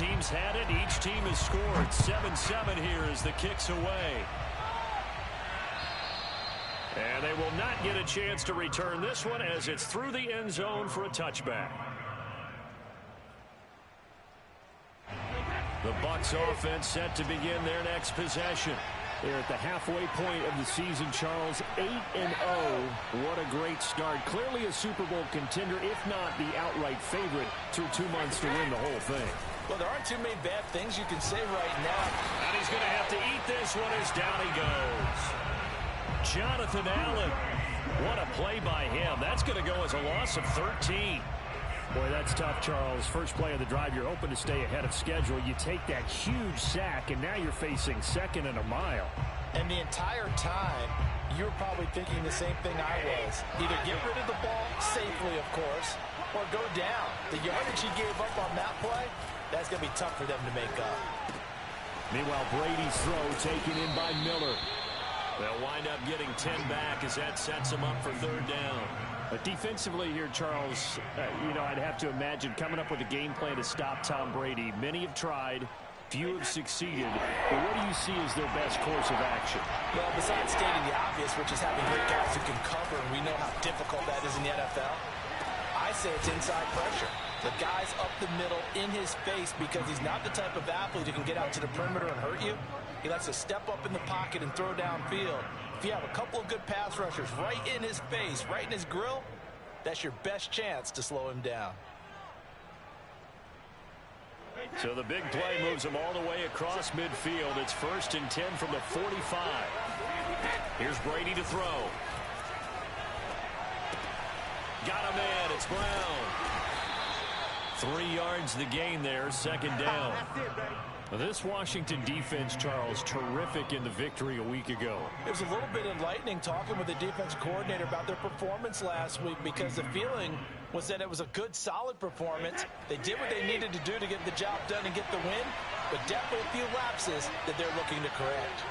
teams had it. Each team has scored. 7-7 here as the kick's away. And they will not get a chance to return this one as it's through the end zone for a touchback. The Bucs offense set to begin their next possession. They're at the halfway point of the season, Charles. 8-0. What a great start. Clearly a Super Bowl contender, if not the outright favorite, through 2 months to win the whole thing. Well, there aren't too many bad things you can say right now. And he's going to have to eat this one as down he goes. Jonathan Allen. What a play by him. That's going to go as a loss of 13. Boy, that's tough, Charles. First play of the drive, you're hoping to stay ahead of schedule. You take that huge sack, and now you're facing second and a mile. And the entire time, you're probably thinking the same thing I was. Either get rid of the ball safely, of course, or go down. The yardage he gave up on that play, that's going to be tough for them to make up. Meanwhile, Brady's throw taken in by Miller. They'll wind up getting 10 back as that sets them up for third down. But defensively here, Charles, I'd have to imagine coming up with a game plan to stop Tom Brady. Many have tried. Few have succeeded. But what do you see as their best course of action? Well, besides stating the obvious, which is having great guys who can cover, and we know how difficult that is in the NFL, I say it's inside pressure. The guy's up the middle in his face because he's not the type of athlete who can get out to the perimeter and hurt you. He likes to step up in the pocket and throw downfield. If you have a couple of good pass rushers right in his face, right in his grill, that's your best chance to slow him down. So the big play moves him all the way across midfield. It's 1st and 10 from the 45. Here's Brady to throw. Got a man. It's Brown. 3 yards the gain there. 2nd down. This Washington defense, Charles, terrific in the victory a week ago. It was a little bit enlightening talking with the defense coordinator about their performance last week because the feeling was that it was a good, solid performance. They did what they needed to do to get the job done and get the win, but definitely a few lapses that they're looking to correct.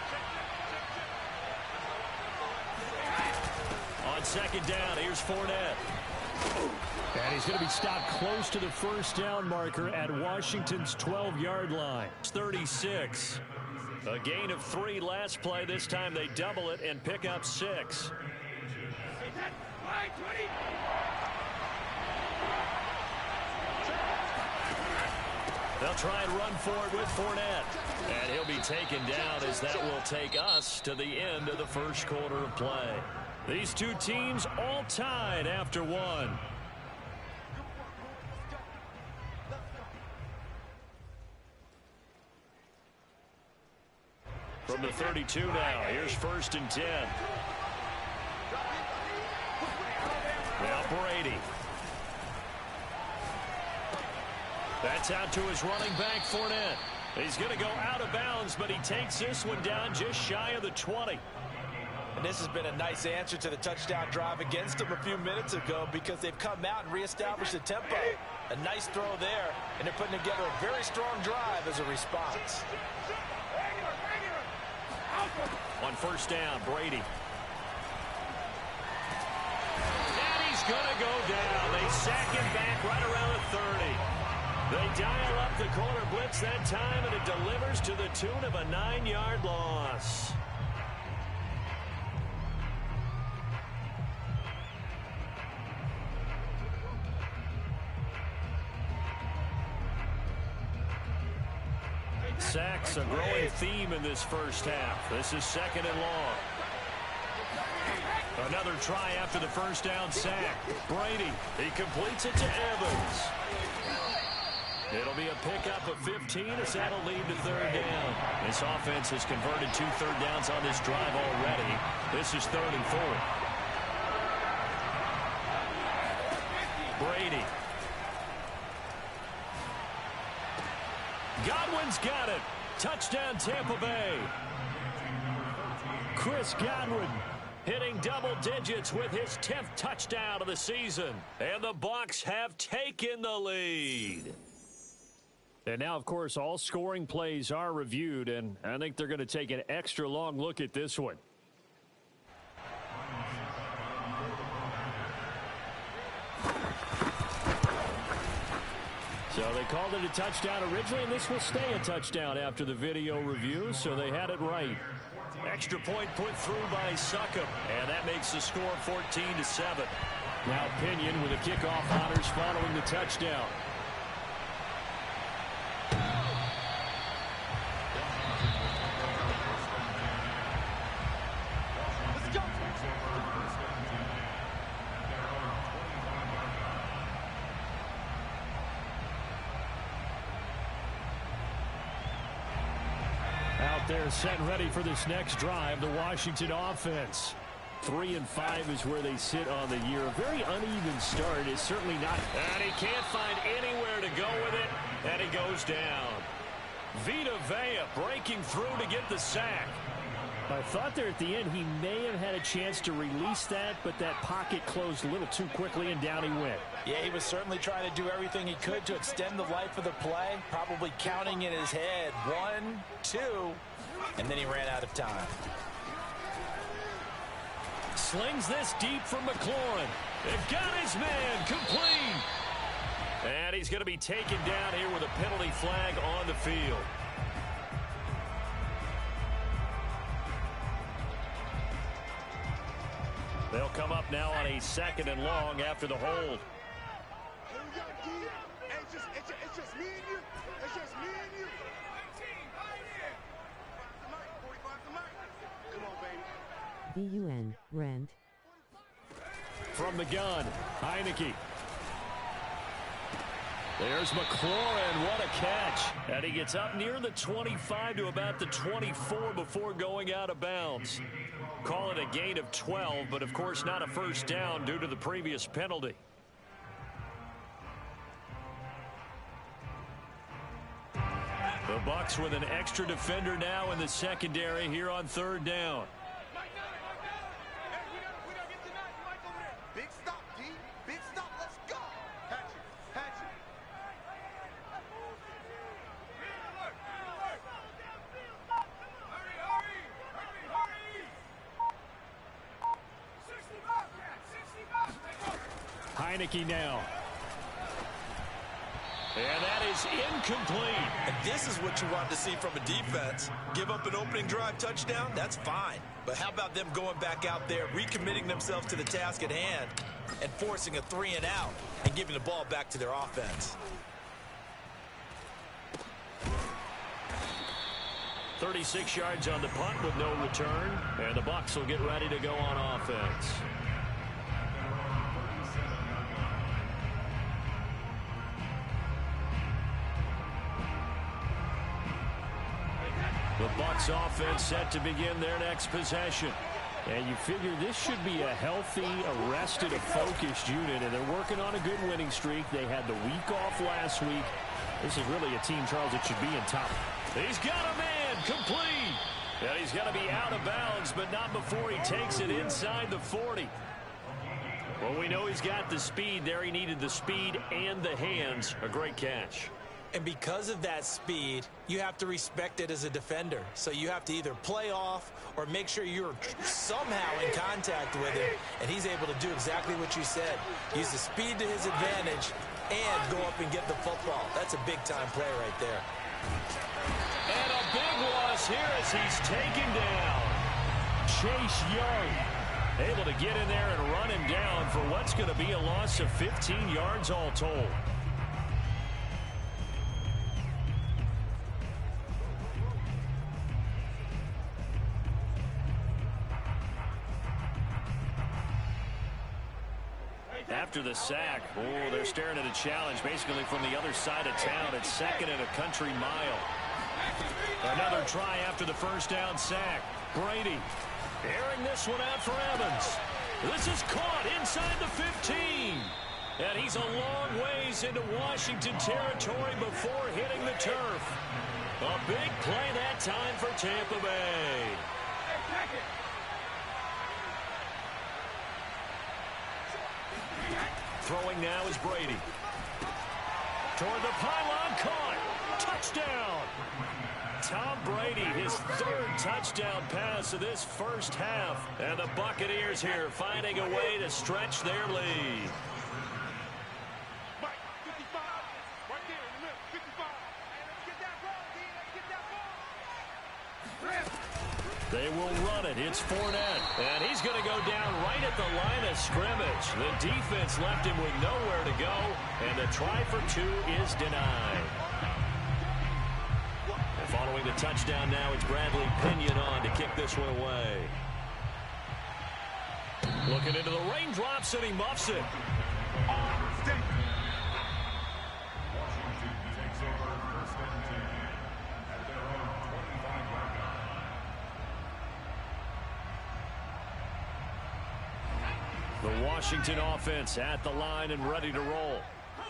On 2nd down, here's Fournette. And he's going to be stopped close to the first down marker at Washington's 12-yard line. It's 36. A gain of 3 last play. This time they double it and pick up 6. They'll try and run for it with Fournette. And he'll be taken down as that will take us to the end of the first quarter of play. These two teams all tied after 1. From the 32 now, here's 1st and 10. Now Brady. That's out to his running back, Fournette. He's going to go out of bounds, but he takes this one down just shy of the 20. And this has been a nice answer to the touchdown drive against them a few minutes ago because they've come out and reestablished the tempo. A nice throw there, and they're putting together a very strong drive as a response. On 1st down, Brady. And he's going to go down. They sack him back right around the 30. They dial up the corner blitz that time, and it delivers to the tune of a 9-yard loss. Sacks, a growing theme in this first half. This is 2nd and long. Another try after the first down sack. Brady, he completes it to Evans. It'll be a pickup of 15 as that'll lead to 3rd down. This offense has converted 2 third downs on this drive already. This is 3rd and 4. Brady. Godwin's got it. Touchdown, Tampa Bay. Chris Godwin hitting double digits with his 10th touchdown of the season. And the Bucs have taken the lead. And now, of course, all scoring plays are reviewed, and I think they're going to take an extra long look at this one. So they called it a touchdown originally, and this will stay a touchdown after the video review, so they had it right. Extra point put through by Succop, and that makes the score 14-7. Now Pinion with the kickoff honors following the touchdown. They're set and ready for this next drive. The Washington offense. 3-5 is where they sit on the year. A very uneven start is certainly not. And he can't find anywhere to go with it. And he goes down. Vita Vea breaking through to get the sack. I thought there at the end he may have had a chance to release that, but that pocket closed a little too quickly, and down he went. Yeah, he was certainly trying to do everything he could to extend the life of the play, probably counting in his head 1, 2, and then he ran out of time. Slings this deep from McLaurin. They've got his man complete. And he's going to be taken down here with a penalty flag on the field. They'll come up now on a 2nd and long after the hold. It's just me and you. It's just me and you. Come on, baby. D-U-N, rent. From the gun, Heineke. There's McLaurin. What a catch. And he gets up near the 25 to about the 24 before going out of bounds. Call it a gain of 12, but of course not a first down due to the previous penalty. The Bucs with an extra defender now in the secondary here on 3rd down. Big stop, D. Big stop. Let's go. Hatchet. Heineke now. And that is incomplete. And this is what you want to see from a defense. Give up an opening drive touchdown, that's fine. But how about them going back out there, recommitting themselves to the task at hand, and forcing a 3 and out, and giving the ball back to their offense. 36 yards on the punt with no return. And the Bucs will get ready to go on offense. The Bucs offense set to begin their next possession. And you figure this should be a healthy, arrested, a focused unit. And they're working on a good winning streak. They had the week off last week. This is really a team, Charles, that should be in top. He's got a man complete. And he's going to be out of bounds, but not before he takes it inside the 40. Well, we know he's got the speed there. He needed the speed and the hands. A great catch. And because of that speed, you have to respect it as a defender. So you have to either play off or make sure you're somehow in contact with him. And he's able to do exactly what you said. Use the speed to his advantage and go up and get the football. That's a big-time play right there. And a big loss here as he's taken down. Chase Young able to get in there and run him down for what's going to be a loss of 15 yards all told. After the sack, they're staring at a challenge basically from the other side of town. It's 2nd and a country mile. Another try after the first down sack. Brady airing this one out for Evans. This is caught inside the 15. And he's a long ways into Washington territory before hitting the turf. A big play that time for Tampa Bay. Throwing now is Brady. Toward the pylon, caught. Touchdown. Tom Brady, his 3rd touchdown pass of this first half. And the Buccaneers here finding a way to stretch their lead. Mike, 55, right there. They will run it. It's Fournette. And he's going to go down right at the line of scrimmage. The defense left him with nowhere to go. And the try for two is denied. And following the touchdown now, it's Bradley Pinion on to kick this one away. Looking into the raindrops, and he muffs it. The Washington offense at the line and ready to roll.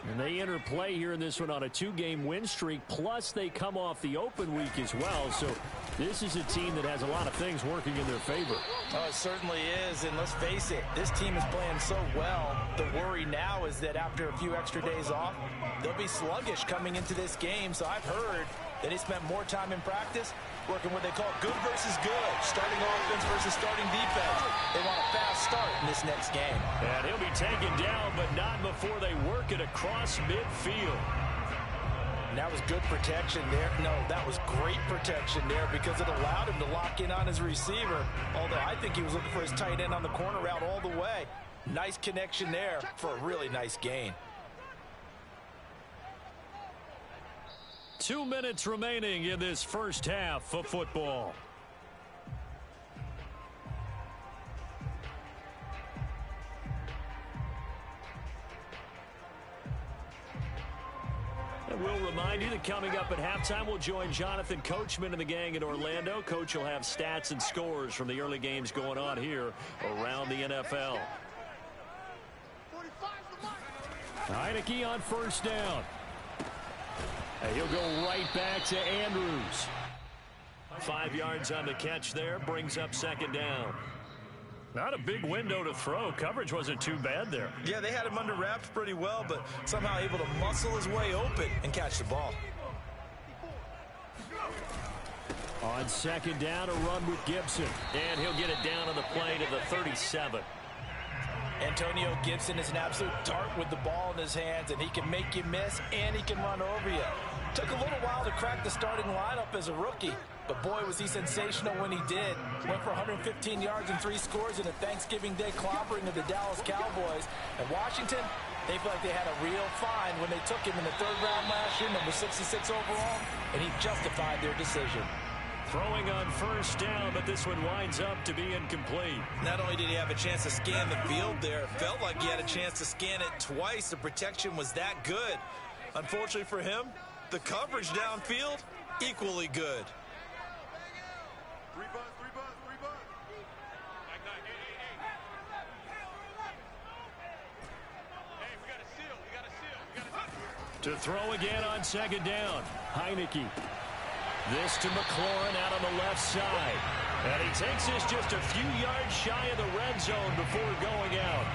And they enter play here in this one on a 2-game win streak, plus they come off the open week as well. So this is a team that has a lot of things working in their favor. Oh, it certainly is, and let's face it, this team is playing so well. The worry now is that after a few extra days off, they'll be sluggish coming into this game. So I've heard that they spent more time in practice working what they call good versus good, starting offense versus starting defense. They want a fast start in this next game. And he'll be taken down, but not before they work it across midfield. And that was good protection there. No, that was great protection there because it allowed him to lock in on his receiver, although I think he was looking for his tight end on the corner route all the way. Nice connection there for a really nice gain. 2 minutes remaining in this first half of football. And we'll remind you that coming up at halftime, we'll join Jonathan Coachman and the gang in Orlando. Coach will have stats and scores from the early games going on here around the NFL. Heineke on first down. And he'll go right back to Andrews. 5 yards on the catch there, brings up second down. Not a big window to throw. Coverage wasn't too bad there. Yeah, they had him under wraps pretty well, but somehow able to muscle his way open and catch the ball. On second down, a run with Gibson. And he'll get it down on the play to the 37. Antonio Gibson is an absolute dart with the ball in his hands, and he can make you miss, and he can run over you. Took a little while to crack the starting lineup as a rookie, but boy, was he sensational when he did. Went for 115 yards and 3 scores in a Thanksgiving Day clobbering of the Dallas Cowboys. And Washington, they feel like they had a real find when they took him in the 3rd round last year, number 66 overall, and he justified their decision. Throwing on first down, but this one winds up to be incomplete. Not only did he have a chance to scan the field there, it felt like he had a chance to scan it twice. The protection was that good. Unfortunately for him, the coverage downfield, equally good. 3 bucks, 3 bucks, 3 bucks. Hey, we got a seal, we got a seal, we got a seal. To throw again on second down, Heineke. This to McLaurin out on the left side. And he takes this just a few yards shy of the red zone before going out.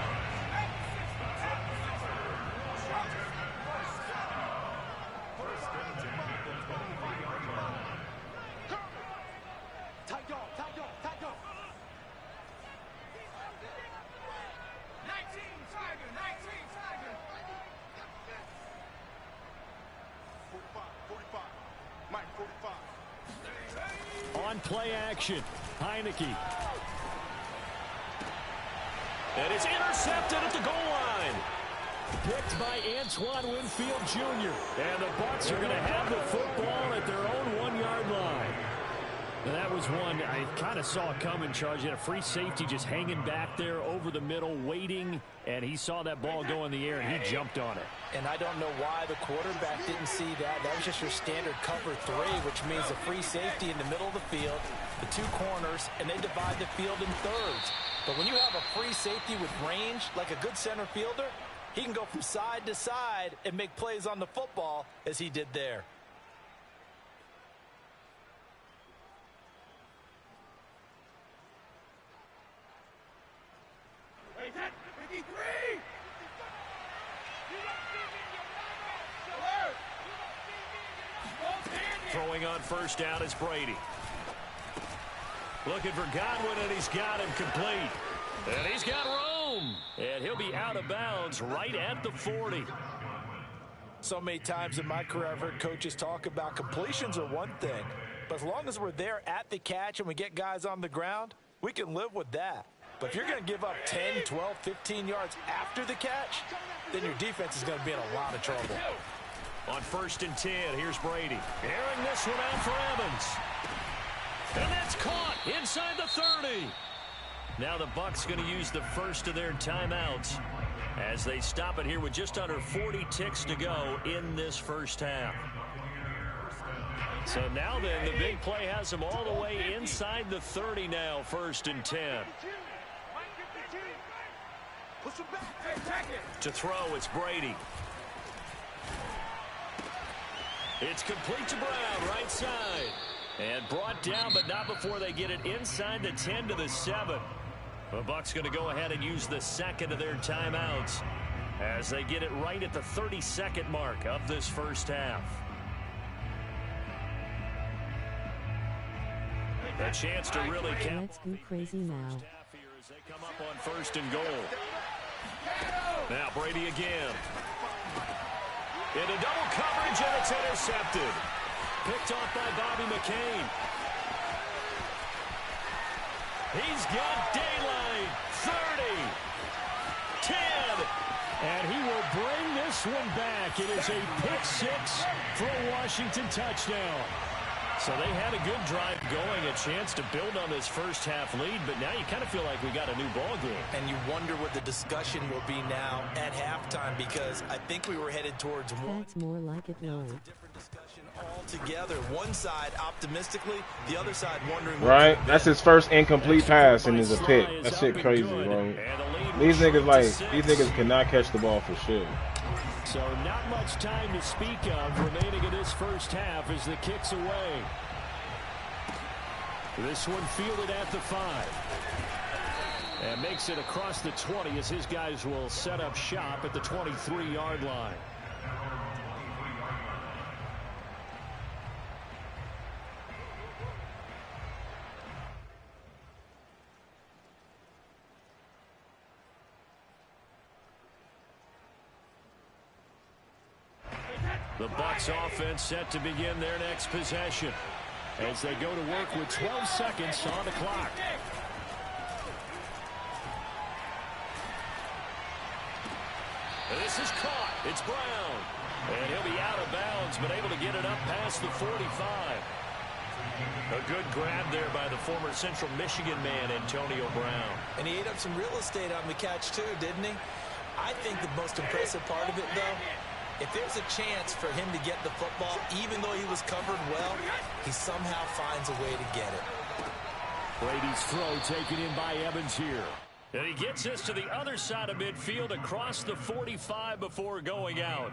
On play action, Heineke. And it's intercepted at the goal line. Picked by Antoine Winfield Jr. And the Bucs are going to have the football at their own 1-yard line. And that was one I kind of saw coming, Charge. He had a free safety just hanging back there over the middle, waiting, and he saw that ball go in the air, and he jumped on it. And I don't know why the quarterback didn't see that. That was just your standard cover 3, which means a free safety in the middle of the field, the 2 corners, and they divide the field in thirds. But when you have a free safety with range, like a good center fielder, he can go from side to side and make plays on the football as he did there. Throwing on first down is Brady. Looking for Godwin, and he's got him complete. And he's got Rome. And he'll be out of bounds right at the 40. So many times in my career, I've heard coaches talk about completions are one thing, But as long as we're there at the catch and we get guys on the ground, we can live with that. But if you're going to give up 10, 12, 15 yards after the catch, then your defense is going to be in a lot of trouble. On 1st and 10, here's Brady. Airing this one out for Evans. And that's caught inside the 30. Now the Bucs going to use the first of their timeouts as they stop it here with just under 40 ticks to go in this first half. So now then, the big play has them all the way inside the 30 now, 1st and 10. To throw, it's Brady. It's complete to Brown, right side. And brought down, but not before they get it inside the 10 to the 7. The Bucs going to go ahead and use the second of their timeouts as they get it right at the 32nd mark of this first half. A chance to really Let's go crazy now. As they come up on 1st and goal. Now Brady again. Into double coverage, and it's intercepted. Picked off by Bobby McCain. He's got daylight. 30. 10. And he will bring this one back. It is a pick 6 for a Washington touchdown. So they had a good drive going, a chance to build on this first half lead, but now you kind of feel like we got a new ball game. And you wonder what the discussion will be now at halftime, because I think we were headed towards one. That's more like it, Lord. It's a different discussion altogether. One side optimistically, the other side wondering. Right? That's his first incomplete pass and is a pick. That shit crazy, bro. These niggas cannot catch the ball for shit. So not much time to speak of remaining in this first half as the kick's away. This one fielded at the 5. And makes it across the 20 as his guys will set up shop at the 23-yard line. The Bucs offense set to begin their next possession as they go to work with 12 seconds on the clock. This is caught. It's Brown. And he'll be out of bounds, but able to get it up past the 45. A good grab there by the former Central Michigan man, Antonio Brown. And he ate up some real estate on the catch too, didn't he? I think the most impressive part of it, though, if there's a chance for him to get the football, even though he was covered well, he somehow finds a way to get it. Brady's throw taken in by Evans here. And he gets this to the other side of midfield across the 45 before going out.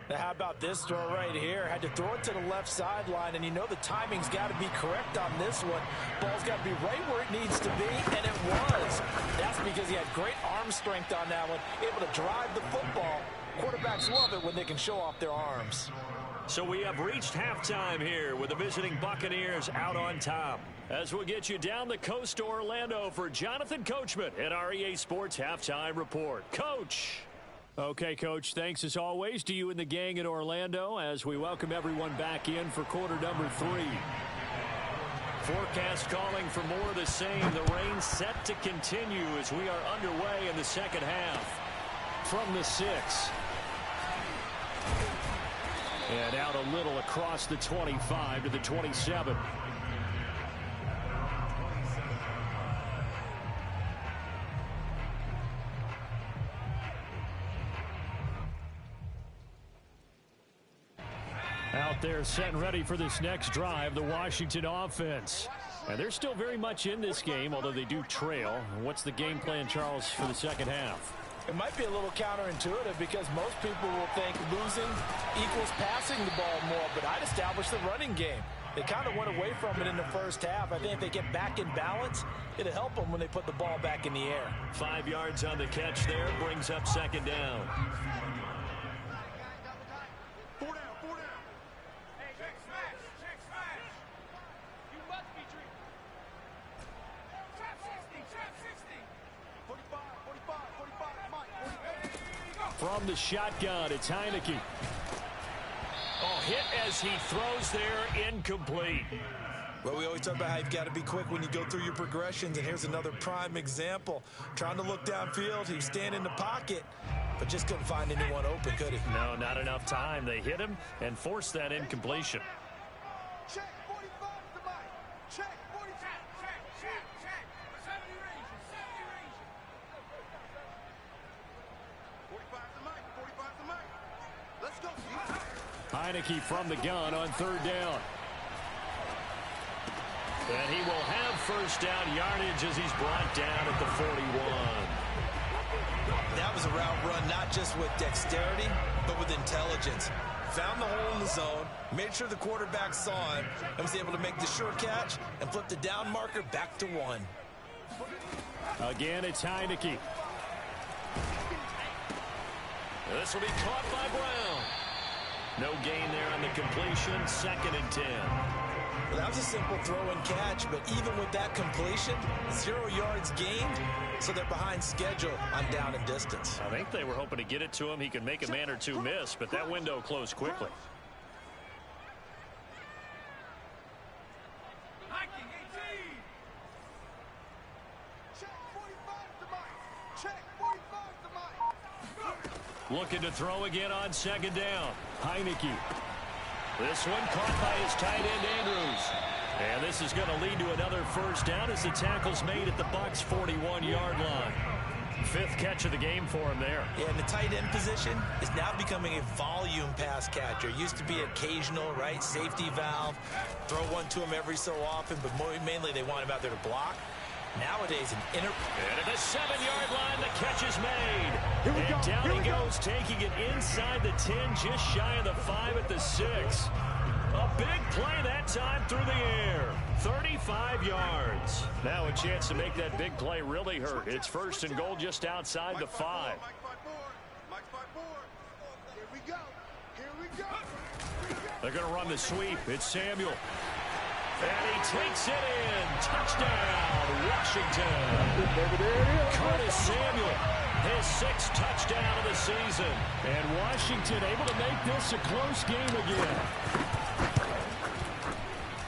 Now, how about this throw right here? Had to throw it to the left sideline, and you know the timing's got to be correct on this one. Ball's got to be right where it needs to be, and it was. That's because he had great arm strength on that one, able to drive the football. Quarterbacks love it when they can show off their arms. So we have reached halftime here with the visiting Buccaneers out on top. As we'll get you down the coast to Orlando for Jonathan Coachman at our EA Sports Halftime Report. Coach. Okay, Coach, thanks as always to you and the gang in Orlando as we welcome everyone back in for quarter number 3. Forecast calling for more of the same. The rain set to continue as we are underway in the second half. From the 6. And out a little across the 25 to the 27. Out there set and ready for this next drive, the Washington offense. And they're still very much in this game, although they do trail. What's the game plan, Charles, for the second half? It might be a little counterintuitive because most people will think losing equals passing the ball more, but I'd establish the running game. They kind of went away from it in the first half. I think if they get back in balance, it'll help them when they put the ball back in the air. 5 yards on the catch there, brings up second down. From the shotgun, it's Heineke. Oh, hit as he throws there, incomplete. Well, we always talk about how you've got to be quick when you go through your progressions, and here's another prime example. Trying to look downfield, he was standing in the pocket, but just couldn't find anyone open, could he? No, not enough time. They hit him and forced that incompletion. Check 45 to the mic. Check 45. Check. 45 to the mic. 45 to the mic. Let's go, Steve. Heineke from the gun on third down. And he will have first down yardage as he's brought down at the 41. That was a route run not just with dexterity, but with intelligence. Found the hole in the zone, made sure the quarterback saw it, and was able to make the sure catch and flip the down marker back to 1. Again, it's Heineke. This will be caught by Brown. No gain there on the completion, 2nd and 10. Well, that was a simple throw and catch, but even with that completion, 0 yards gained, so they're behind schedule on down and distance. I think they were hoping to get it to him. He could make a man or two miss, but that window closed quickly. Looking to throw again on 2nd down. Heineke. This one caught by his tight end, Andrews. And this is going to lead to another first down as the tackle's made at the Bucs' 41-yard line. 5th catch of the game for him there. Yeah, and the tight end position is now becoming a volume pass catcher. Used to be occasional, right? Safety valve. Throw one to him every so often, but mainly they want him out there to block. Nowadays, And at the 7-yard line, the catch is made. And down he goes, taking it inside the 10, just shy of the 5 at the 6. A big play that time through the air. 35 yards. Now a chance to make that big play really hurt. It's 1st and goal just outside the 5. Here we go. They're going to run the sweep. It's Samuel. And he takes it in. Touchdown, Washington. Curtis Samuel, his 6th touchdown of the season. And Washington able to make this a close game again.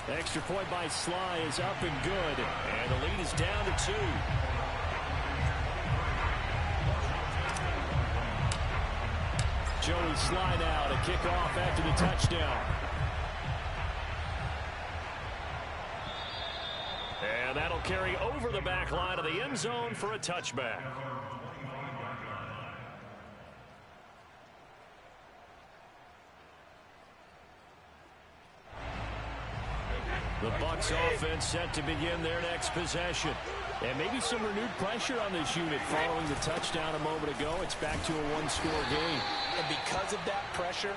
Extra point by Sly is up and good. And the lead is down to 2. Joey Sly now to kick off after the touchdown. And that'll carry over the back line of the end zone for a touchback. The Bucs offense set to begin their next possession. And maybe some renewed pressure on this unit following the touchdown a moment ago. It's back to a 1-score game. And because of that pressure,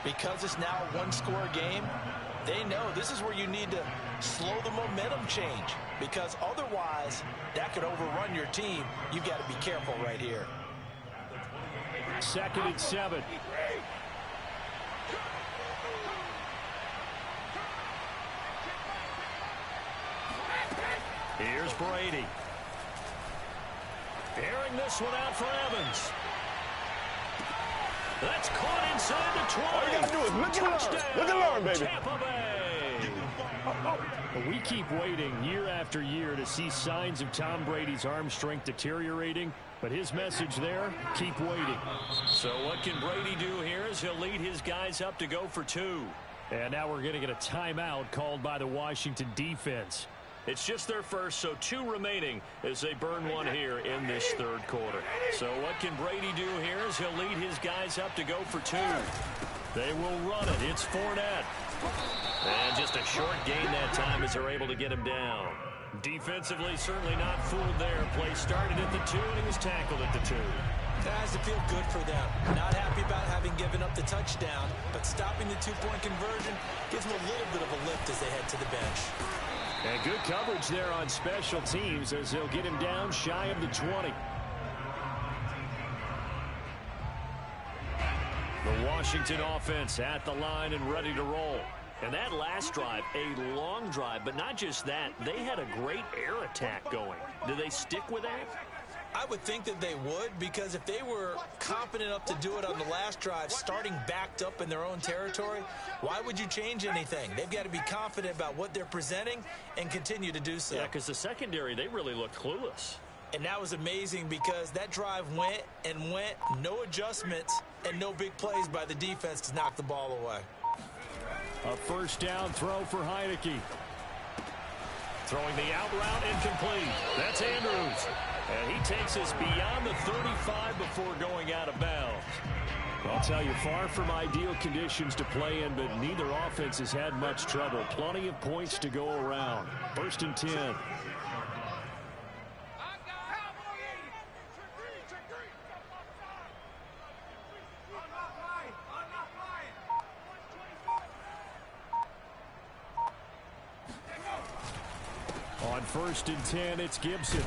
because it's now a 1-score game, they know this is where you need to slow the momentum change, because otherwise that could overrun your team. You've got to be careful right here. 2nd and 7. Here's Brady. Airing this one out for Evans. That's caught inside the 20. All you got to do is look at Lauren, baby. Tampa Bay. We keep waiting year after year to see signs of Tom Brady's arm strength deteriorating, but his message there, keep waiting. So what can Brady do here as he'll lead his guys up to go for 2. And now we're going to get a timeout called by the Washington defense. It's just their first, so 2 remaining as they burn one here in this 3rd quarter. So what can Brady do here as he'll lead his guys up to go for 2. They will run it. It's Fournette. And just a short gain that time as they're able to get him down. Defensively, certainly not fooled there. Play started at the 2, and he was tackled at the 2. That has to feel good for them. Not happy about having given up the touchdown, but stopping the 2-point conversion gives them a little bit of a lift as they head to the bench. And good coverage there on special teams as they'll get him down shy of the 20. The Washington offense at the line and ready to roll. And that last drive, a long drive, but not just that. They had a great air attack going. Do they stick with that? I would think that they would, because if they were confident enough to do it on the last drive, starting backed up in their own territory, why would you change anything? They've got to be confident about what they're presenting and continue to do so. Yeah, because the secondary, they really looked clueless. And that was amazing because that drive went and went, no adjustments, and no big plays by the defense to knock the ball away. A first down throw for Heineke. Throwing the out route incomplete. That's Andrews. And he takes us beyond the 35 before going out of bounds. I'll tell you, far from ideal conditions to play in, but neither offense has had much trouble. Plenty of points to go around. 1st and 10. On 1st and 10, it's Gibson.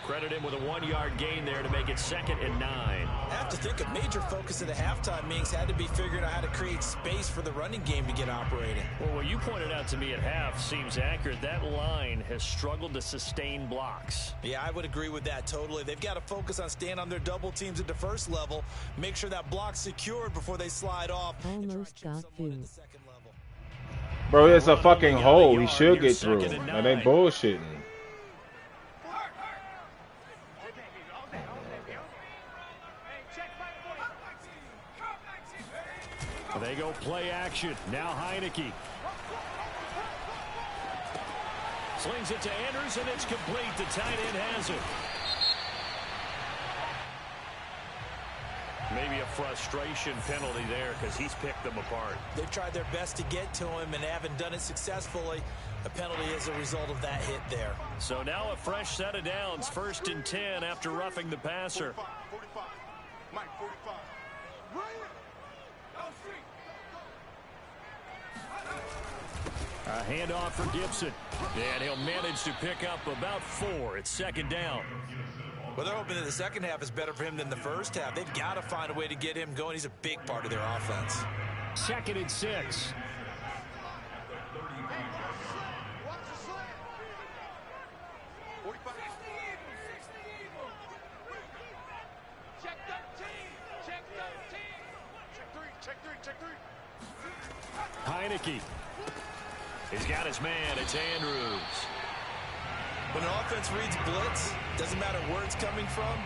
Credit him with a 1-yard gain there to make it 2nd and 9. I have to think a major focus of the halftime meetings had to be figuring out how to create space for the running game to get operating. Well, what you pointed out to me at half seems accurate. That line has struggled to sustain blocks. Yeah, I would agree with that totally. They've got to focus on staying on their double teams at the first level, make sure that block's secured before they slide off. Almost got food. Bro, it's a fucking hole. He should get through. That ain't bullshitting. They go play action. Now Heineke. Slings it to Andrews, and it's complete. The tight end has it. Maybe a frustration penalty there because he's picked them apart. They've tried their best to get to him and haven't done it successfully. A penalty is a result of that hit there. So now a fresh set of downs. 1st and 10 after roughing the passer. 45. Mike, 45. A handoff for Gibson. And he'll manage to pick up about 4. It's 2nd down. Well, they're hoping that the second half is better for him than the first half. They've got to find a way to get him going. He's a big part of their offense. 2nd and 6. Heineke. He's got his man. It's Andrews. When an offense reads blitz, doesn't matter where it's coming from,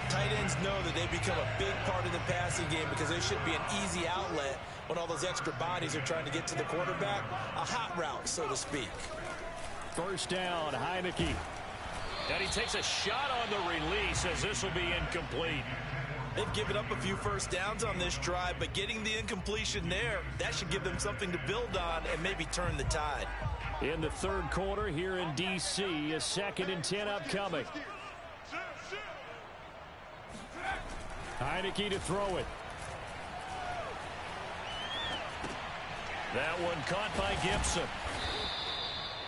tight ends know that they become a big part of the passing game because they should be an easy outlet when all those extra bodies are trying to get to the quarterback. A hot route, so to speak. 1st down, Heineke. And he takes a shot on the release as this will be incomplete. They've given up a few first downs on this drive, but getting the incompletion there, that should give them something to build on and maybe turn the tide. In the 3rd quarter here in D.C., a 2nd and 10 upcoming. Heineke to throw it. That one caught by Gibson.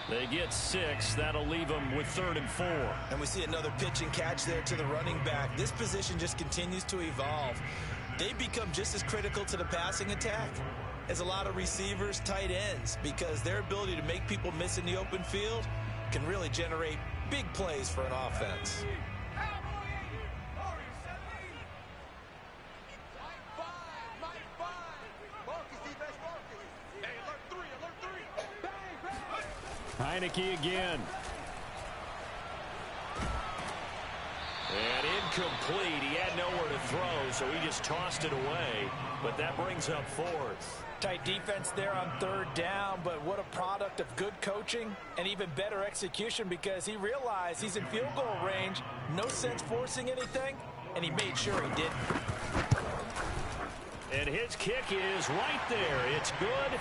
They get 6. That'll leave them with 3rd and 4. And we see another pitch and catch there to the running back. This position just continues to evolve. They become just as critical to the passing attack as a lot of receivers, tight ends, because their ability to make people miss in the open field can really generate big plays for an offense. Heineke again. And incomplete. He had nowhere to throw, so he just tossed it away. But that brings up 4th. Tight defense there on 3rd down, but what a product of good coaching and even better execution because he realized he's in field goal range. No sense forcing anything, and he made sure he didn't. And his kick is right there. It's good.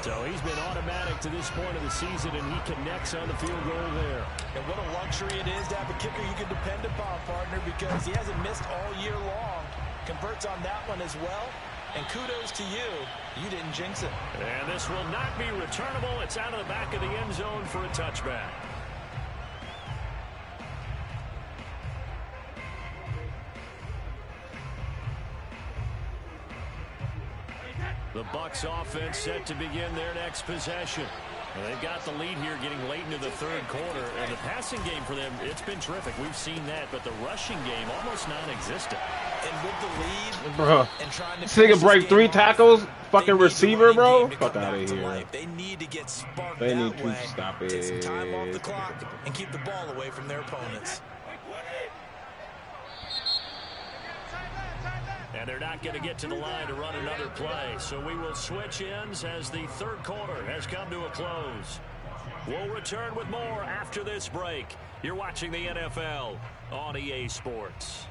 So he's been automatic to this point of the season, and he connects on the field goal there. And what a luxury it is to have a kicker you can depend upon, partner, because he hasn't missed all year long. Converts on that one as well. And kudos to you. You didn't jinx it. And this will not be returnable. It's out of the back of the end zone for a touchback. The Bucs offense set to begin their next possession. Well, they've got the lead here getting late into the third quarter, and the passing game for them, it's been terrific. We've seen that, but the rushing game almost non-existent. And with the lead, bro, and trying to this nigga break 3 tackles, fucking receiver, bro. Fuck out out of here. life. They need to get sparked They that need to way, stop take some it. time off the clock, and keep the ball away from their opponents. And they're not going to get to the line to run another play. So we will switch ends as the third quarter has come to a close. We'll return with more after this break. You're watching the NFL on EA Sports.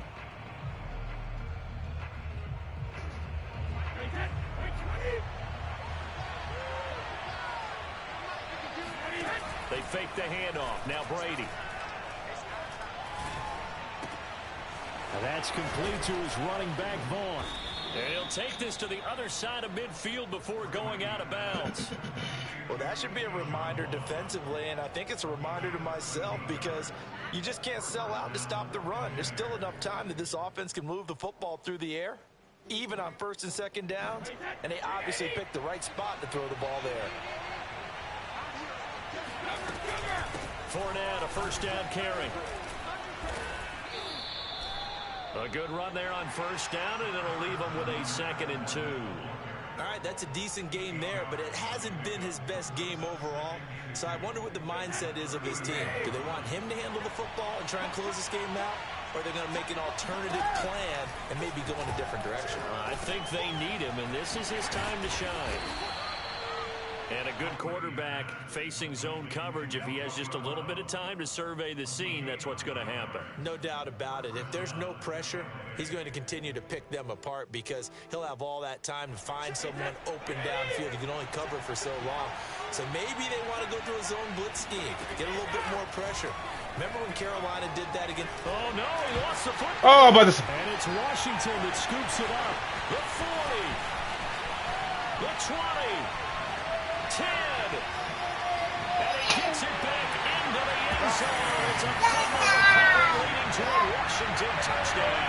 They fake the handoff. Now Brady. That's complete to his running back, Vaughn. And he'll take this to the other side of midfield before going out of bounds. Well, that should be a reminder defensively, and I think it's a reminder to myself because you just can't sell out to stop the run. There's still enough time that this offense can move the football through the air, even on first and second downs, and they obviously picked the right spot to throw the ball there. Fournette, a first down carry. A good run there on first down, and it'll leave him with a 2nd and 2. All right, that's a decent game there, but it hasn't been his best game overall. So I wonder what the mindset is of his team. Do they want him to handle the football and try and close this game out? Or are they going to make an alternative plan and maybe go in a different direction? I think they need him, and this is his time to shine. And a good quarterback facing zone coverage. If he has just a little bit of time to survey the scene, that's what's going to happen. No doubt about it. If there's no pressure, he's going to continue to pick them apart because he'll have all that time to find someone open downfield. He can only cover for so long. So maybe they want to go to a zone blitz scheme, get a little bit more pressure. Remember when Carolina did that again? Oh, no, he lost the football. Oh, but this... And it's Washington that scoops it up. The 40. The 20. 10. And he gets it back into the end zone. It's a fumble recovery leading to a Washington touchdown.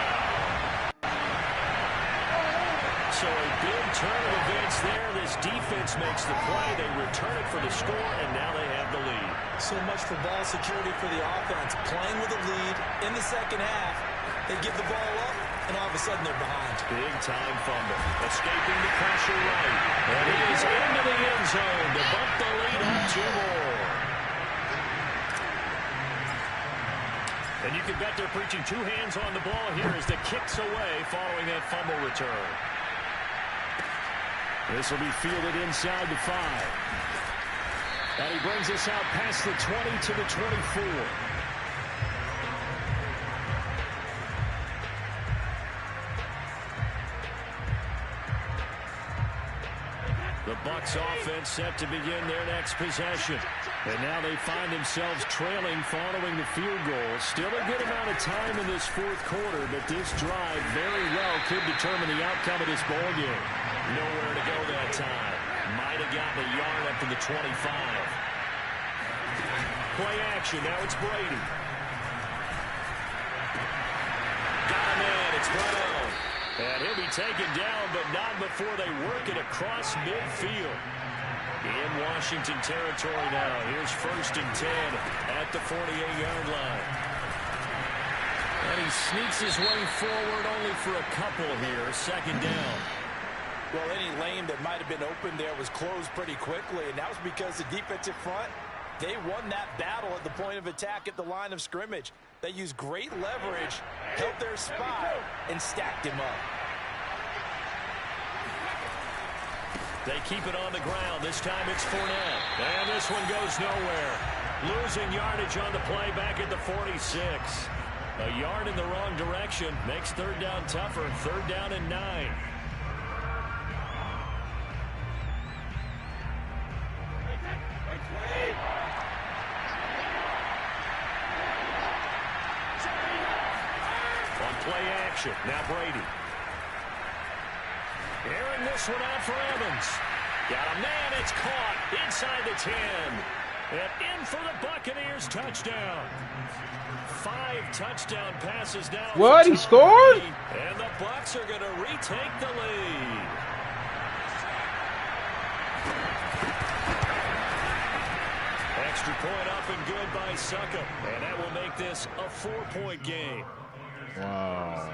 So a big turn of events there. This defense makes the play. They return it for the score, and now they have the lead. So much for ball security for the offense. Playing with a lead in the second half. They give the ball up, and all of a sudden they're behind. Big time fumble. Escaping the pressure right. And he is into the end zone to bump the lead up 2 more. And you can bet they're preaching 2 hands on the ball here as the kick's away following that fumble return. This will be fielded inside the 5. And he brings us out past the 20 to the 24. The Bucs offense set to begin their next possession. And now they find themselves trailing following the field goal. Still a good amount of time in this fourth quarter, but this drive very well could determine the outcome of this ball game. Nowhere to go that time. Might have gotten a yard up to the 25. Play action. Now it's Brady. Got him in. It's Brown. And he'll be taken down, but not before they work it across midfield. In Washington territory now. Here's 1st and 10 at the 48-yard line. And he sneaks his way forward only for a couple here. 2nd down. Well, any lane that might have been open there was closed pretty quickly, and that was because the defensive front, they won that battle at the point of attack at the line of scrimmage. They used great leverage, held their spot, and stacked him up. They keep it on the ground. This time it's Fournette. And this one goes nowhere. Losing yardage on the play back at the 46. A yard in the wrong direction makes 3rd down tougher. 3rd down and 9. On play action. Now Brady. Airing this one out for Evans. Got a man. It's caught inside the 10. And in for the Buccaneers touchdown. 5 touchdown passes now. What? He scored? And the Bucs are going to retake the lead. Extra point up and good by Suckup. And that will make this a 4-point game. Wow.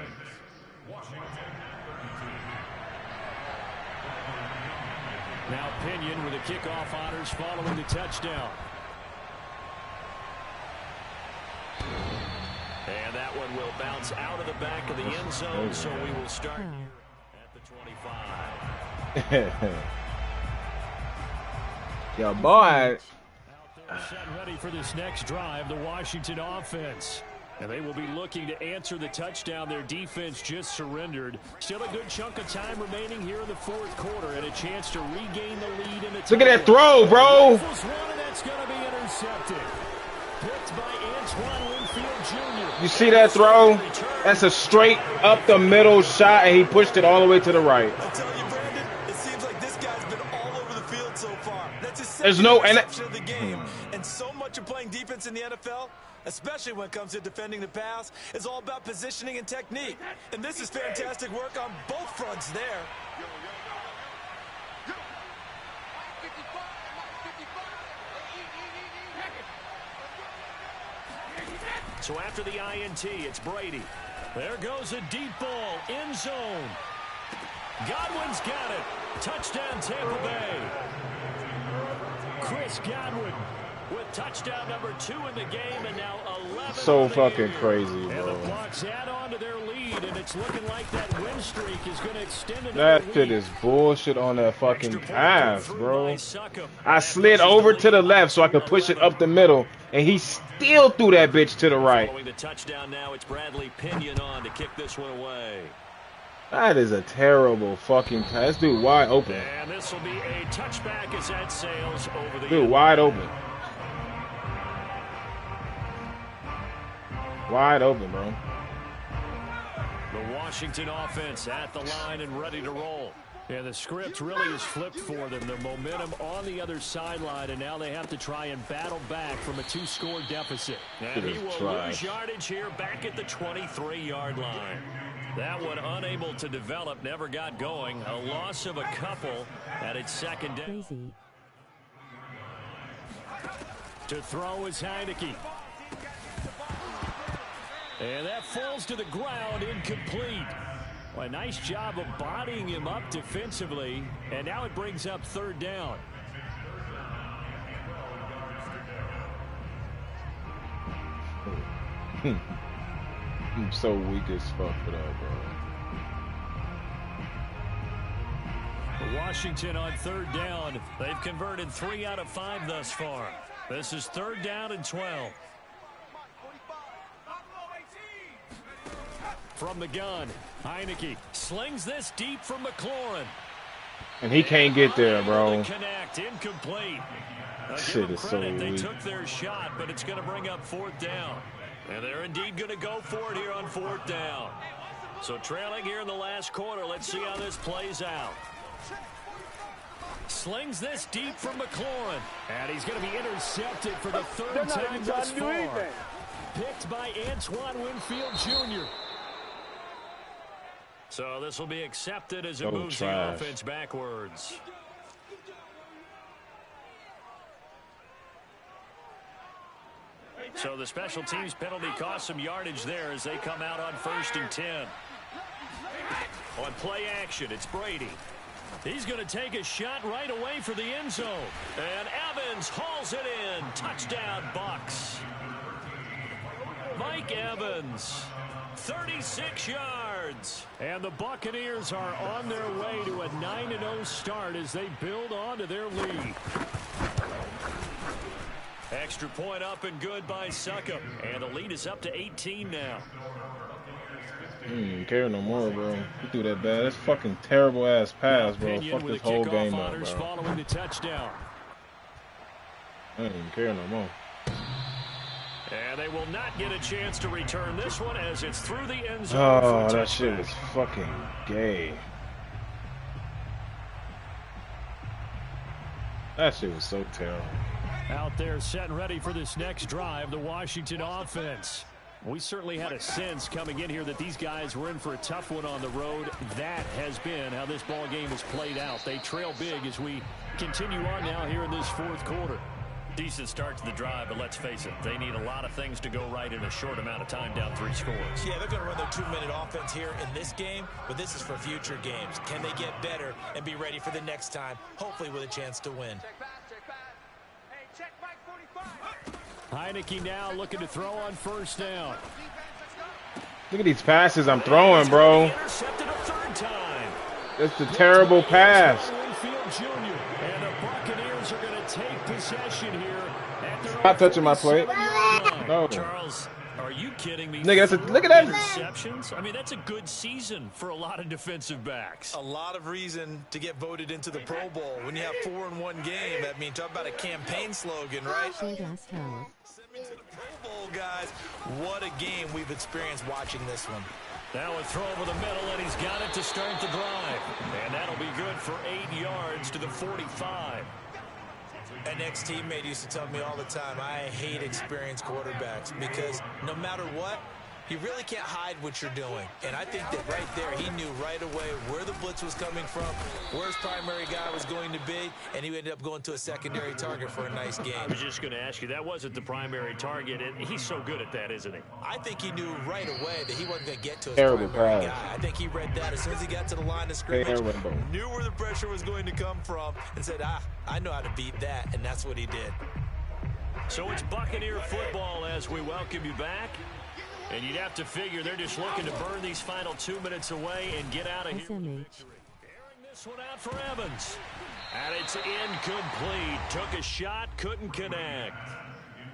Now Pinion with the kickoff honors following the touchdown. And that one will bounce out of the back of the end zone, so we will start here at the 25. Yo, boy. Set ready for this next drive, the Washington offense. And they will be looking to answer the touchdown their defense just surrendered. Still a good chunk of time remaining here in the fourth quarter and a chance to regain the lead in the Look at that throw, bro. That's going to be intercepted. Picked by Antoine Winfield Jr. You see that throw? That's a straight up the middle shot, and he pushed it all the way to the right. I tell you, Brandon, it seems like this guy's been all over the field so far. That's his There's no interception of the game. And so much of playing defense in the NFL, especially when it comes to defending the pass, is all about positioning and technique. And this is fantastic work on both fronts there. So after the INT, it's Brady. There goes a deep ball, end zone. Godwin's got it. Touchdown, Tampa Bay. Chris Godwin with touchdown number 2 in the game, and now 11. So fucking crazy, and bro. the Bucs add on to their lead, and it's looking like that win streak is going to extend another That week. shit is bullshit on that fucking pass, bro. by Suckup. I slid over to the left so I could push it up the middle, and he still threw that bitch to the right. Following the touchdown now, it's Bradley Pinion on to kick this one away. That is a terrible fucking pass. This dude wide open. And this will be a touchback as that sails over the Dude wide open. Wide open, bro. The Washington offense at the line and ready to roll. And the script really is flipped for them. The momentum on the other sideline, and now they have to try and battle back from a 2-score deficit. And he will lose yardage here back at the 23-yard line. That one unable to develop, never got going. A loss of a couple at its second down. Crazy. To throw is Heineke. And that falls to the ground, incomplete. Well, a nice job of bodying him up defensively, and now it brings up third down. I'm so weak as fuck for that, bro. Washington on third down. They've converted 3 out of 5 thus far. This is third down and 12. From the gun, Heineke slings this deep from McLaurin. And he can't get there, bro. Connect, incomplete. Shit is so They weak. took their shot, but it's going to bring up fourth down. And they're indeed going to go for it here on fourth down. So trailing here in the last quarter, let's see how this plays out. Slings this deep from McLaurin. And he's going to be intercepted for the third time thus far. Picked by Antoine Winfield Jr. So this will be accepted as it moves the offense backwards. So the special teams penalty cost some yardage there as they come out on 1st and 10. On play action, it's Brady. He's going to take a shot right away for the end zone. And Evans hauls it in. Touchdown, Bucs. Mike Evans, 36 yards. And the Buccaneers are on their way to a 9-0 start as they build on to their lead. Extra point up and good by Suckup. And the lead is up to 18 now. Care no more, bro. You threw that bad. That's fucking terrible ass pass, bro. Fuck this whole game up, bro. Following the touchdown. I don't even care no more. And they will not get a chance to return this one as it's through the end zone. Oh, that shit was fucking gay. That shit was so terrible. Out there set and ready for this next drive, the Washington offense. We certainly had a sense coming in here that these guys were in for a tough one on the road. That has been how this ball game has played out. They trail big as we continue on now here in this fourth quarter. Decent start to the drive, but let's face it, they need a lot of things to go right in a short amount of time down 3 scores. Yeah, they're going to run their 2-minute offense here in this game, but this is for future games. Can they get better and be ready for the next time, hopefully with a chance to win? Heineke now looking to throw on first down. Look at these passes I'm throwing, bro. Intercepted a 3rd time. That's a terrible pass. And the Buccaneers are going to take possession here. Not touching my plate. No. Charles, are you kidding me? Nigga, look at that. Interceptions? I mean, that's a good season for a lot of defensive backs. A lot of reason to get voted into the Pro Bowl. When you have 4 in one game, I mean, talk about a campaign slogan, right? Send me to the Pro Bowl, guys. What a game we've experienced watching this one. Now a throw over the middle, and he's got it to start the drive. And that'll be good for 8 yards to the 45. An ex-teammate used to tell me all the time, I hate experienced quarterbacks because no matter what, you really can't hide what you're doing. And I think that right there, he knew right away where the blitz was coming from, where his primary guy was going to be, and he ended up going to a secondary target for a nice game. I was just going to ask you, that wasn't the primary target, and he's so good at that, isn't he? I think he knew right away that he wasn't going to get to his Terrible primary pass. guy. I think he read that as soon as he got to the line of scrimmage, knew where the pressure was going to come from, and said, I know how to beat that, and that's what he did. So it's Buccaneer football as we welcome you back. And you'd have to figure they're just looking to burn these final 2 minutes away and get out of here. Airing this one out for Evans. And it's incomplete. Took a shot, couldn't connect.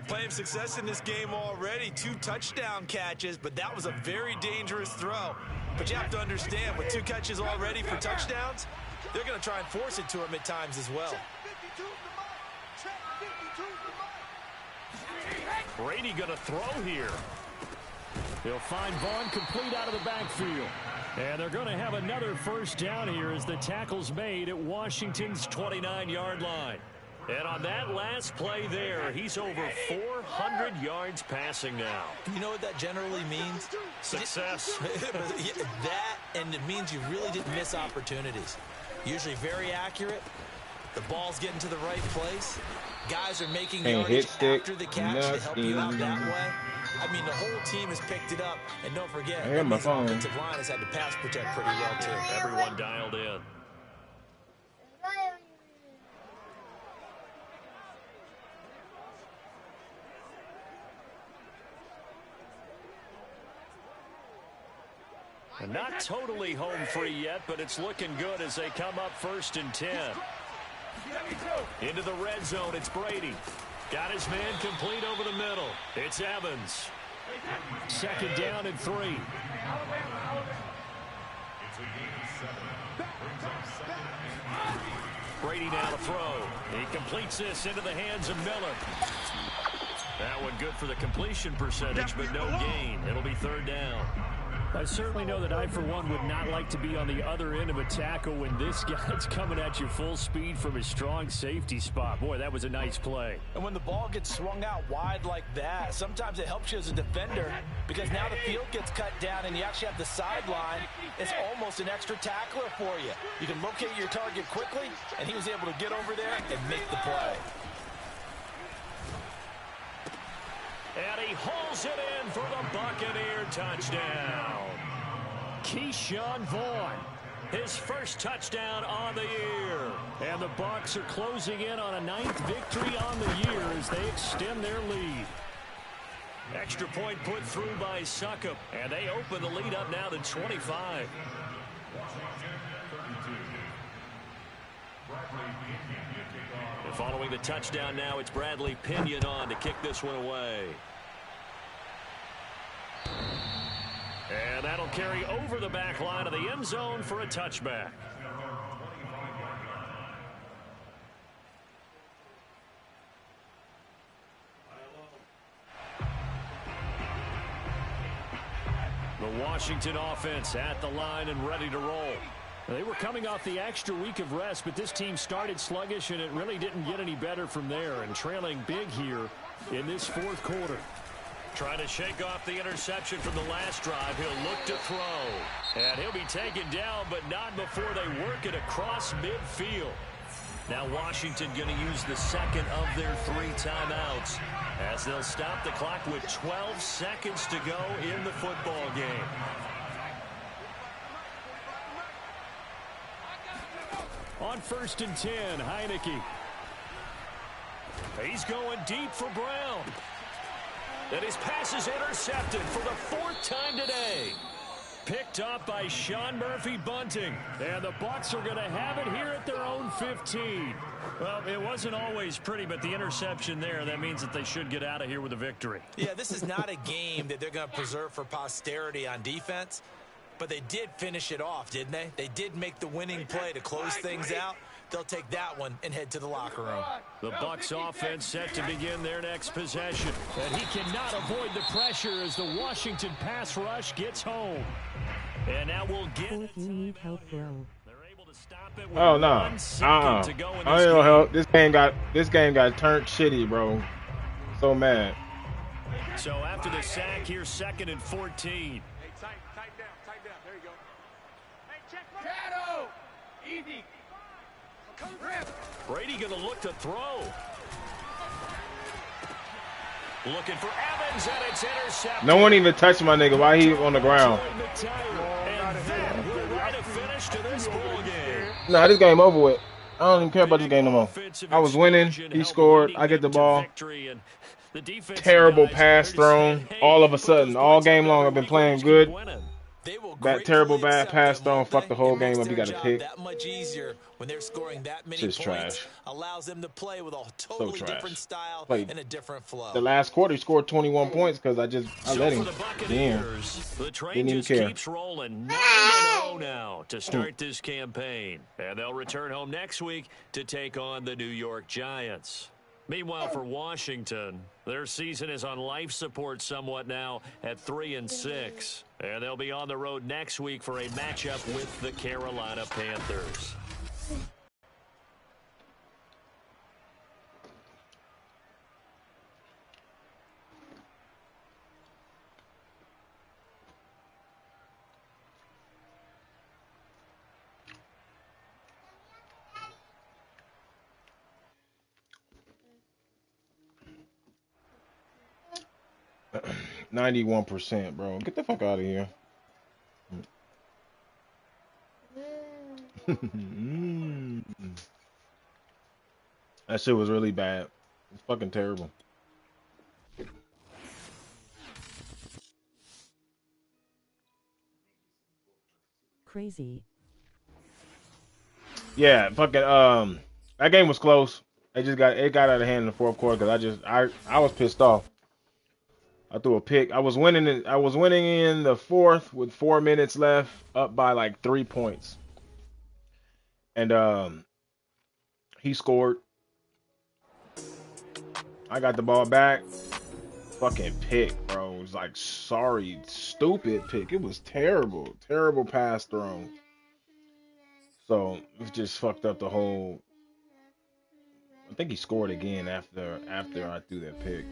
Playing success in this game already. 2 touchdown catches, but that was a very dangerous throw. But you have to understand, with 2 catches already for touchdowns, they're going to try and force it to him at times as well. Brady going to throw here. He'll find Vaughn complete out of the backfield. And they're going to have another first down here as the tackle's made at Washington's 29-yard line. And on that last play there, he's over 400 yards passing now. You know what that generally means? Success. That, and it means you really didn't miss opportunities. Usually very accurate. The ball's getting to the right place. Guys are making yardage after the catch to help you out that way. I mean, the whole team has picked it up. And don't forget, the offensive line has had to pass protect pretty well, too. Everyone dialed in. And not totally home free yet, but it's looking good as they come up 1st and 10. Into the red zone, it's Brady. Got his man complete over the middle. It's Evans. 2nd down and 3. Brady now to throw. He completes this into the hands of Miller. That one good for the completion percentage, but no gain. It'll be 3rd down. I certainly know that I, for one, would not like to be on the other end of a tackle when this guy's coming at you full speed from his strong safety spot. Boy, that was a nice play. And when the ball gets swung out wide like that, sometimes it helps you as a defender because now the field gets cut down and you actually have the sideline. It's almost an extra tackler for you. You can locate your target quickly, and he was able to get over there and make the play. And he hauls it in for the Buccaneer touchdown. Keyshawn Vaughn, his first touchdown on the year. And the Bucs are closing in on a 9th victory on the year as they extend their lead. Extra point put through by Succop, and they open the lead up now to 25. And following the touchdown now, it's Bradley Pinion on to kick this one away. And that'll carry over the back line of the end zone for a touchback. The Washington offense at the line and ready to roll. They were coming off the extra week of rest, but this team started sluggish, and it really didn't get any better from there, and trailing big here in this 4th quarter. Trying to shake off the interception from the last drive. He'll look to throw. And he'll be taken down, but not before they work it across midfield. Now Washington going to use the second of their 3 timeouts as they'll stop the clock with 12 seconds to go in the football game. On 1st and 10, Heineke. He's going deep for Brown. And his pass is intercepted for the 4th time today. Picked up by Sean Murphy Bunting. And the Bucs are going to have it here at their own 15. Well, it wasn't always pretty, but the interception there, that means that they should get out of here with a victory. Yeah, this is not a game that they're going to preserve for posterity on defense. But they did finish it off, didn't they? They did make the winning play to close things out. They'll take that one and head to the locker room. The Bucs offense set to begin their next possession. And he cannot avoid the pressure as the Washington pass rush gets home. And now we'll get Fourth, you need help, bro. They're able to stop it with Oh no. 1 second to go in I this don't game. help. This game got turned shitty, bro. So mad. So after the sack, here's 2nd and 14. Hey, tight down. There you go. Hey, check Shadow! Easy. Come grab. Brady going to look to throw. Looking for Evans, and it's intercepted. No one even touched my nigga. Why he on the ground? And that will write a finish to this ball game. Nah, this game over with. I don't even care about this game no more. I was winning. He scored. I get the ball. Terrible pass thrown. All of a sudden, all game long, I've been playing good. That terrible bad pass thrown fucked the whole game up. You got a pick. That much easier when they're scoring that many Shit's points. trash. Allows them to play with a totally trash. different style Like, and a different flow. The last quarter, he scored 21 points because I let him. Damn. The train Didn't even just care. keeps rolling. 9-0 now to start this campaign. And they'll return home next week to take on the New York Giants. Meanwhile, for Washington, their season is on life support somewhat now at 3-6. And they'll be on the road next week for a matchup with the Carolina Panthers. %91%, bro. Get the fuck out of here. That shit was really bad. It's fucking terrible. Crazy. Yeah, fucking that game was close. It got out of hand in the 4th quarter because I was pissed off. I threw a pick. I was winning in the 4th with 4 minutes left, up by like 3 points. And he scored. I got the ball back. Fucking pick, bro. It was like, sorry, stupid pick. It was terrible. Terrible pass thrown. So it just fucked up the whole. I think he scored again after I threw that pick.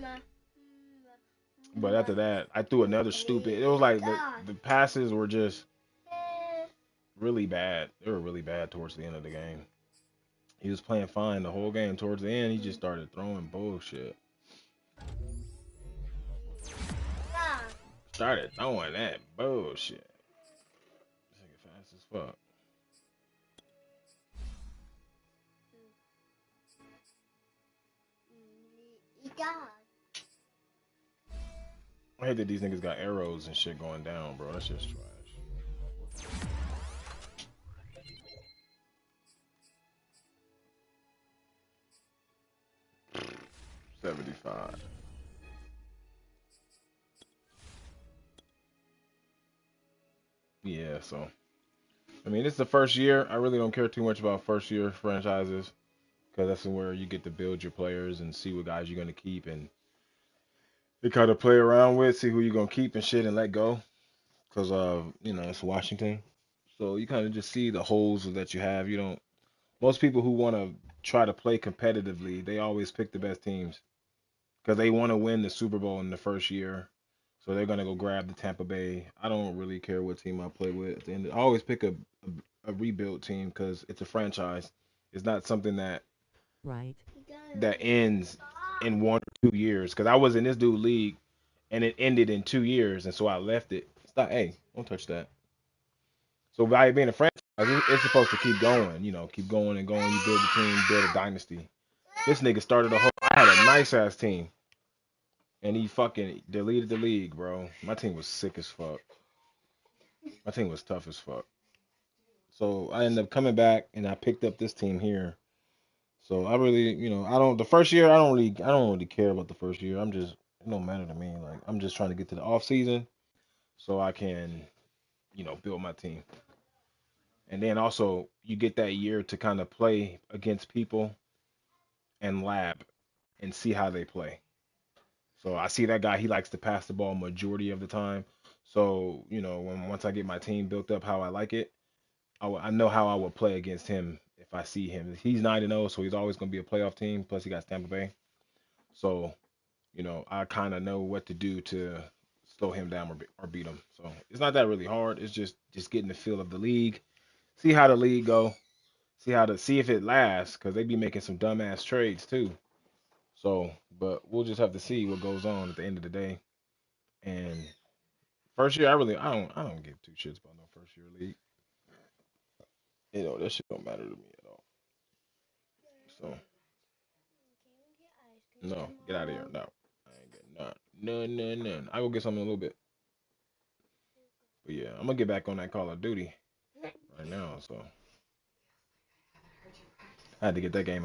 But after that, I threw another stupid. It was like the passes were just really bad. They were really bad towards the end of the game. He was playing fine the whole game. Towards the end, he just started throwing bullshit. Started throwing that bullshit. This nigga fast as fuck. I hate that these niggas got arrows and shit going down, bro. That's just trash. 75. Yeah, so I mean, it's the first year. I really don't care too much about first year franchises because that's where you get to build your players and see what guys you're gonna keep and they kind of play around with, see who you're gonna keep and shit and let go. Because it's Washington, so you kind of just see the holes that you have. You don't. Most people who want to try to play competitively, they always pick the best teams because they want to win the Super Bowl in the first year. So they're gonna go grab the Tampa Bay. I don't really care what team I play with. At the end, I always pick a rebuild team because it's a franchise. It's not something that Right. that ends in 1 or 2 years. Because I was in this dude league, and it ended in 2 years, and so I left it. Stop, hey, don't touch that. So by it being a franchise, it's supposed to keep going. You know, keep going and going. You build a team, build a dynasty. This nigga started a whole. I had a nice ass team, and he fucking deleted the league, bro. My team was sick as fuck. My team was tough as fuck. So I ended up coming back, and I picked up this team here. So I really, I don't. The first year, I don't really care about the first year. It don't matter to me. Like I'm just trying to get to the off season, so I can, build my team. And then also you get that year to kind of play against people and lab and see how they play. So I see that guy, he likes to pass the ball majority of the time. So, once I get my team built up how I like it, I know how I will play against him if I see him. He's 9-0, so he's always going to be a playoff team. Plus, he got Tampa Bay. So, I kind of know what to do to slow him down or beat him. So it's not that really hard. It's just getting the feel of the league, see how the league go, see if it lasts, because they be making some dumbass trades too. So, but we'll just have to see what goes on at the end of the day. And first year, I don't give two shits about no first year league. That shit don't matter to me at all. So, no, get out of here. No, I ain't getting none. I will get something in a little bit. But yeah, I'm gonna get back on that Call of Duty right now. So I had to get that game